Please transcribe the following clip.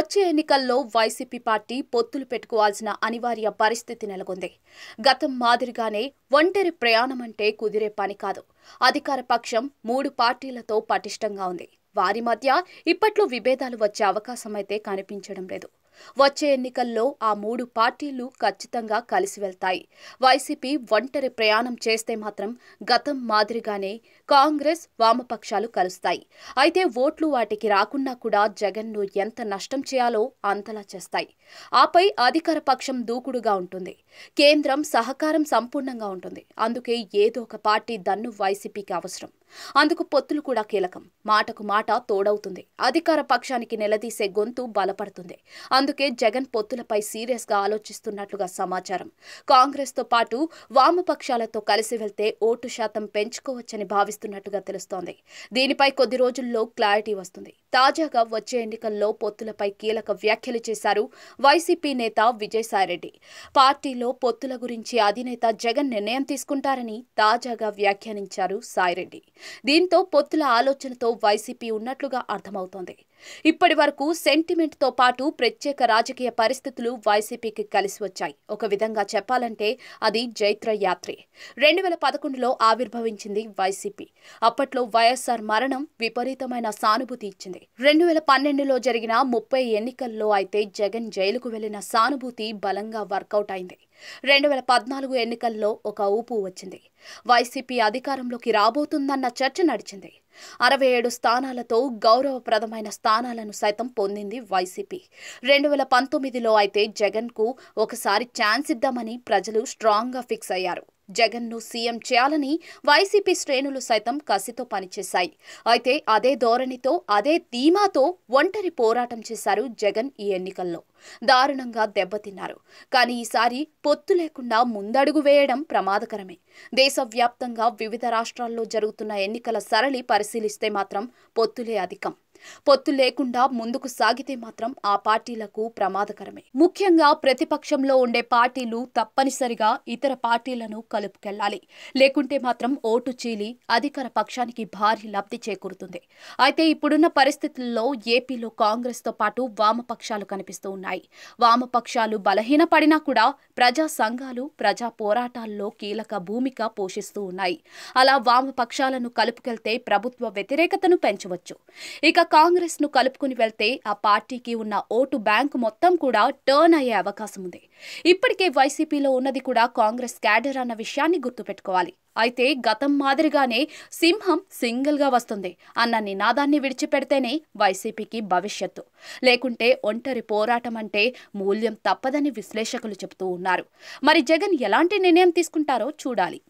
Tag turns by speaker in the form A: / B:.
A: వచ్చే ఎన్నికల్లో YCP party పొత్తులు పెట్టుకోవాల్సిన అనివార్య పరిస్థితి నెలకొంది. గతం మాదిరిగానే ఒంటరి ప్రయాణం అంటే కుదిరే పని కాదు. అధికార పక్షం 3 పార్టీలతో పటిష్టంగా ఉంది. వారి మధ్య ఇప్పట్లో విభేదాలు వచ్చే అవకాశం అయితే కనిపించడం లేదు. వచ్చే ఎన్నికల్లో ఆ 3 పార్టీలు ఖచ్చితంగా కలిసి వెళ్తాయి. వైసీపీ ఒంటరి ప్రయాణం చేస్తే మాత్రం గతం మాదిరిగానే కాంగ్రెస్, వామపక్షాలు కలుస్తాయి. అయితే ఓట్లు వాటికి రాకున్నా కూడా జగన్ను ఎంత నష్టం చేయాలో అంతలా చేస్తాయి. ఆపై అధికార పక్షం దూకుడుగా ఉంటుంది. కేంద్రం సహకారం సంపూర్ణంగా ఉంటుంది. అందుకే ఏదో ఒక పార్టీ దన్ను వైసీపీకి అవసరం. అందుకు పొత్తులు కూడా కీలకం. మాటకు మాట తోడవుతుంది. అధికార పక్షానికి నిలదీసే గొంతు బలపడుతుంది. అందుకే జగన్ పొత్తులపై సీరియస్ గా ఆలోచిస్తున్నట్లుగా సమాచారం. కాంగ్రెస్ తో పాటు వామపక్షాలతో కలిసి వెళ్తే ఓటు శాతం పెంచుకోవచ్చని భావిస్తున్నట్టుగా తెలుస్తోంది. దీనిపై కొద్ది రోజుల్లో క్లారిటీ వస్తుంది. తాజాగా వచ్చే ఎన్నికల్లో పొత్తులపై కీలక వ్యాఖ్యలు చేశారు వైసీపీ నేత విజయసాయిరెడ్డి. పార్టీలో పొత్తుల గురించి అధినేత జగన్ నిర్ణయం తీసుకుంటారని తాజాగా వ్యాఖ్యానించారు సాయిరెడ్డి. దీంతో పొత్తుల ఆలోచనతో వైసీపీ ఉన్నట్లుగా అర్థమవుతోంది. ఇప్పటి వరకు సెంటిమెంట్ తో పాటు ప్రత్యేక రాజకీయ పరిస్థితులు వైసీపీకి కలిసి వచ్చాయి. ఒక విధంగా చెప్పాలంటే అది జైత్ర యాత్రే. 2011లో ఆవిర్భవించింది వైసీపీ. అప్పట్లో వైఎస్ఆర్ మరణం విపరీతమైన సానుభూతి ఇచ్చింది. 2012లో జరిగిన 30 ఎన్నికల్లో అయితే జగన్ జైలుకు వెళ్లిన సానుభూతి బలంగా వర్కౌట్ అయింది. 2014 ఎన్నికల్లో ఒక ఊపు వచ్చింది. వైసీపీ అధికారంలోకి రాబోతుందన్న చర్చ నడిచింది. 67 స్థానాలతో గౌరవప్రదమైన స్థానాలను సైతం పొందింది వైసీపీ. 2019లో అయితే జగన్ కు ఒకసారి ఛాన్స్ ఇద్దామని ప్రజలు స్ట్రాంగ్ గా ఫిక్స్ అయ్యారు. జగన్ ను సీఎం చేయాలని వైసీపీ శ్రేణులు సైతం కసితో పనిచేశాయి. అయితే అదే ధోరణితో, అదే ధీమాతో ఒంటరి పోరాటం చేశారు జగన్ ఈ ఎన్నికల్లో. దారుణంగా దెబ్బతిన్నారు. కానీ ఈసారి పొత్తు లేకుండా ముందడుగు వేయడం ప్రమాదకరమే. దేశవ్యాప్తంగా వివిధ రాష్ట్రాల్లో జరుగుతున్న ఎన్నికల సరళి పరిశీలిస్తే మాత్రం పొత్తులే అధికం. పొత్తు లేకుండా ముందుకు సాగితే మాత్రం ఆ పార్టీలకు ప్రమాదకరమే. ముఖ్యంగా ప్రతిపక్షంలో ఉండే పార్టీలు తప్పనిసరిగా ఇతర పార్టీలను కలుపుకెళ్లాలి. లేకుంటే మాత్రం ఓటు చీలి అధికార పక్షానికి భారీ లబ్ధి చేకూరుతుంది. అయితే ఇప్పుడున్న పరిస్థితుల్లో ఏపీలో కాంగ్రెస్ తో పాటు వామపక్షాలు కనిపిస్తూ ఉన్నాయి. వామపక్షాలు బలహీనపడినా కూడా ప్రజా సంఘాలు, ప్రజా పోరాటాల్లో కీలక భూమిక పోషిస్తూ ఉన్నాయి. అలా వామపక్షాలను కలుపుకెళ్తే ప్రభుత్వ వ్యతిరేకతను పెంచవచ్చు. ఇక కాంగ్రెస్ ను కలుపుకుని వెళ్తే ఆ పార్టీకి ఉన్న ఓటు బ్యాంకు మొత్తం కూడా టర్న్ అయ్యే అవకాశం ఉంది. ఇప్పటికే వైసీపీలో ఉన్నది కూడా కాంగ్రెస్ క్యాడర్ అన్న విషయాన్ని గుర్తుపెట్టుకోవాలి. అయితే గతం మాదిరిగానే సింహం సింగిల్ గా వస్తుంది అన్న నినాదాన్ని విడిచిపెడితేనే వైసీపీకి భవిష్యత్తు. లేకుంటే ఒంటరి పోరాటం అంటే మూల్యం తప్పదని విశ్లేషకులు చెబుతూ ఉన్నారు. మరి జగన్ ఎలాంటి నిర్ణయం తీసుకుంటారో చూడాలి.